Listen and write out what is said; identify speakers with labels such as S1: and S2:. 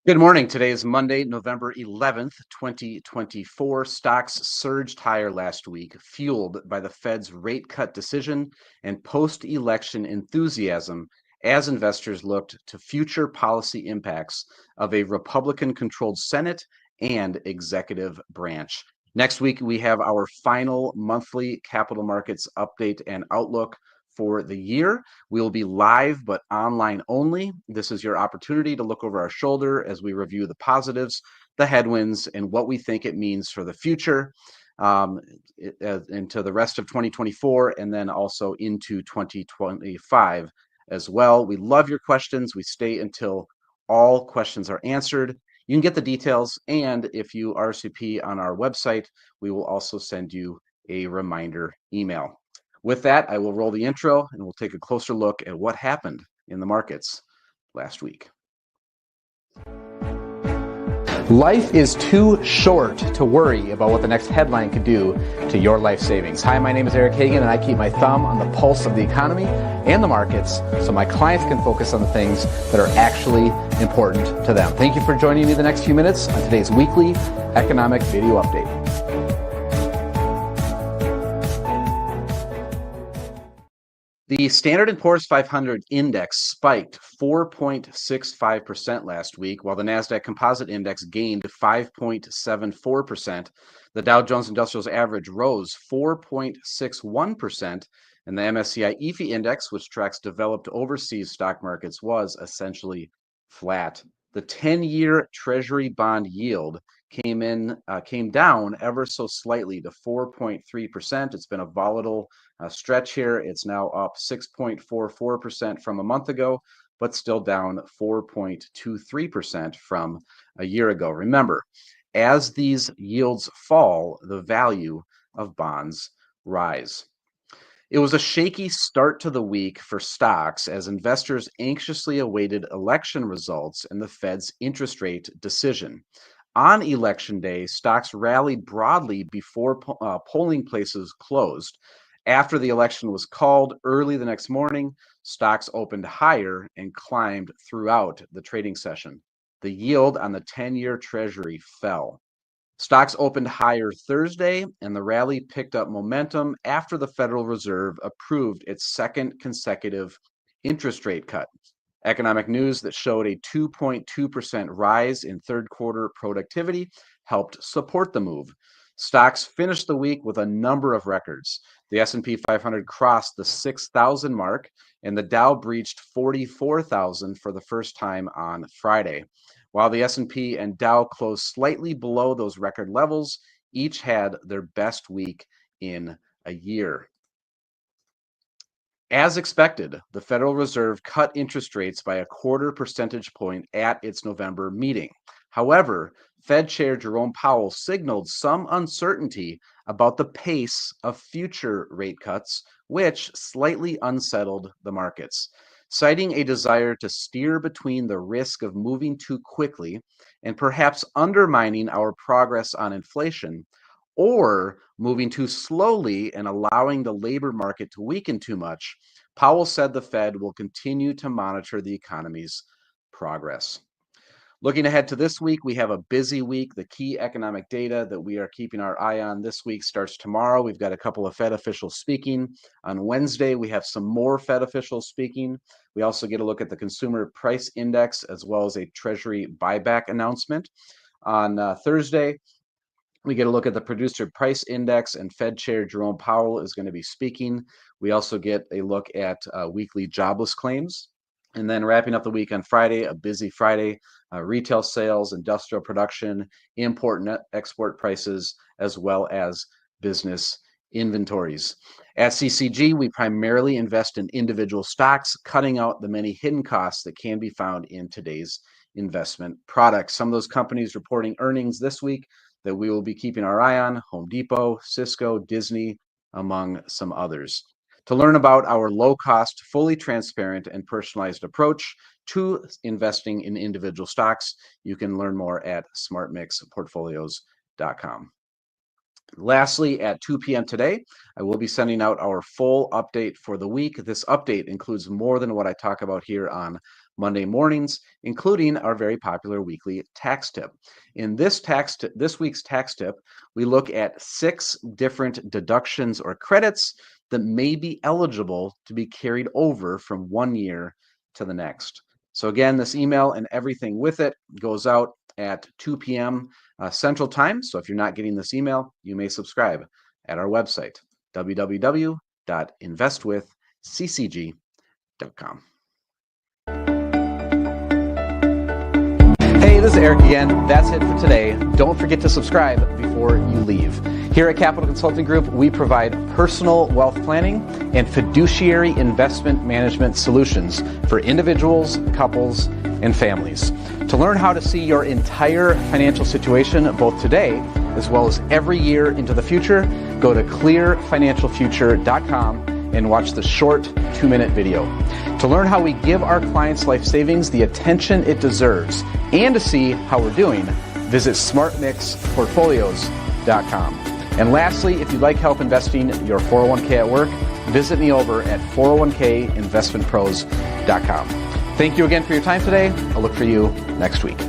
S1: Good morning. Today is Monday, November 11th, 2024. Stocks surged higher last week, fueled by the Fed's rate cut decision and post-election enthusiasm as investors looked to future policy impacts of a Republican-controlled Senate and executive branch. Next week, we have our final monthly capital markets update and outlook for the year. We will be live but online only. This is your opportunity to look over our shoulder as we review the positives, the headwinds, and what we think it means for the future into the rest of 2024 and then also into 2025 as well. We love your questions. We stay until all questions are answered. You can get the details, and if you RSVP on our website, we will also send you a reminder email. With that, I will roll the intro and we'll take a closer look at what happened in the markets last week. Life is too short to worry about what the next headline could do to your life savings. Hi, my name is Eric Hagan, and I keep my thumb on the pulse of the economy and the markets so my clients can focus on the things that are actually important to them. Thank you for joining me the next few minutes on today's weekly economic video update. The Standard & Poor's 500 index spiked 4.65% last week, while the NASDAQ Composite Index gained 5.74%. The Dow Jones Industrials Average rose 4.61%, and the MSCI EAFE Index, which tracks developed overseas stock markets, was essentially flat. The 10-year Treasury bond yield came down ever so slightly to 4.3%. It's been a volatile stretch here. It's now up 6.44% from a month ago, but still down 4.23% from a year ago. Remember, as these yields fall, the value of bonds rise. It was a shaky start to the week for stocks as investors anxiously awaited election results and the Fed's interest rate decision. On election day, stocks rallied broadly before polling places closed. After the election was called early the next morning, stocks opened higher and climbed throughout the trading session. The yield on the 10-year Treasury fell. Stocks opened higher Thursday, and the rally picked up momentum after the Federal Reserve approved its second consecutive interest rate cut. Economic news that showed a 2.2% rise in third quarter productivity helped support the move. Stocks finished the week with a number of records. The S&P 500 crossed the 6,000 mark, and the Dow breached 44,000 for the first time on Friday. While the S&P and Dow closed slightly below those record levels, each had their best week in a year. As expected, the Federal Reserve cut interest rates by a quarter percentage point at its November meeting. However, Fed Chair Jerome Powell signaled some uncertainty about the pace of future rate cuts, which slightly unsettled the markets. Citing a desire to steer between the risk of moving too quickly and perhaps undermining our progress on inflation, or moving too slowly and allowing the labor market to weaken too much, Powell said the Fed will continue to monitor the economy's progress. Looking ahead to this week, we have a busy week. The key economic data that we are keeping our eye on this week starts tomorrow. We've got a couple of Fed officials speaking. On Wednesday, we have some more Fed officials speaking. We also get a look at the Consumer Price Index as well as a Treasury buyback announcement. On Thursday, we get a look at the Producer Price Index, and Fed Chair Jerome Powell is going to be speaking. We also get a look at weekly jobless claims. And then wrapping up the week on Friday, a busy Friday, retail sales, industrial production, import and export prices, as well as business inventories. At CCG, we primarily invest in individual stocks, cutting out the many hidden costs that can be found in today's investment products. Some of those companies reporting earnings this week that we will be keeping our eye on: Home Depot, Cisco, Disney, among some others. To learn about our low-cost, fully transparent, and personalized approach to investing in individual stocks, you can learn more at smartmixportfolios.com. Lastly, at 2 p.m. today, I will be sending out our full update for the week. This update includes more than what I talk about here on Monday mornings, including our very popular weekly tax tip. In this week's tax tip, we look at 6 different deductions or credits that may be eligible to be carried over from one year to the next. So again, this email and everything with it goes out at 2 p.m. Central Time. So if you're not getting this email, you may subscribe at our website, www.investwithccg.com. Hey, this is Eric again. That's it for today. Don't forget to subscribe before you leave. Here at Capital Consulting Group, we provide personal wealth planning and fiduciary investment management solutions for individuals, couples, and families. To learn how to see your entire financial situation, both today as well as every year into the future, go to clearfinancialfuture.com and watch the short 2-minute video. To learn how we give our clients' life savings the attention it deserves and to see how we're doing, visit smartmixportfolios.com. And lastly, if you'd like help investing your 401k at work, visit me over at 401kinvestmentpros.com. Thank you again for your time today. I'll look for you next week.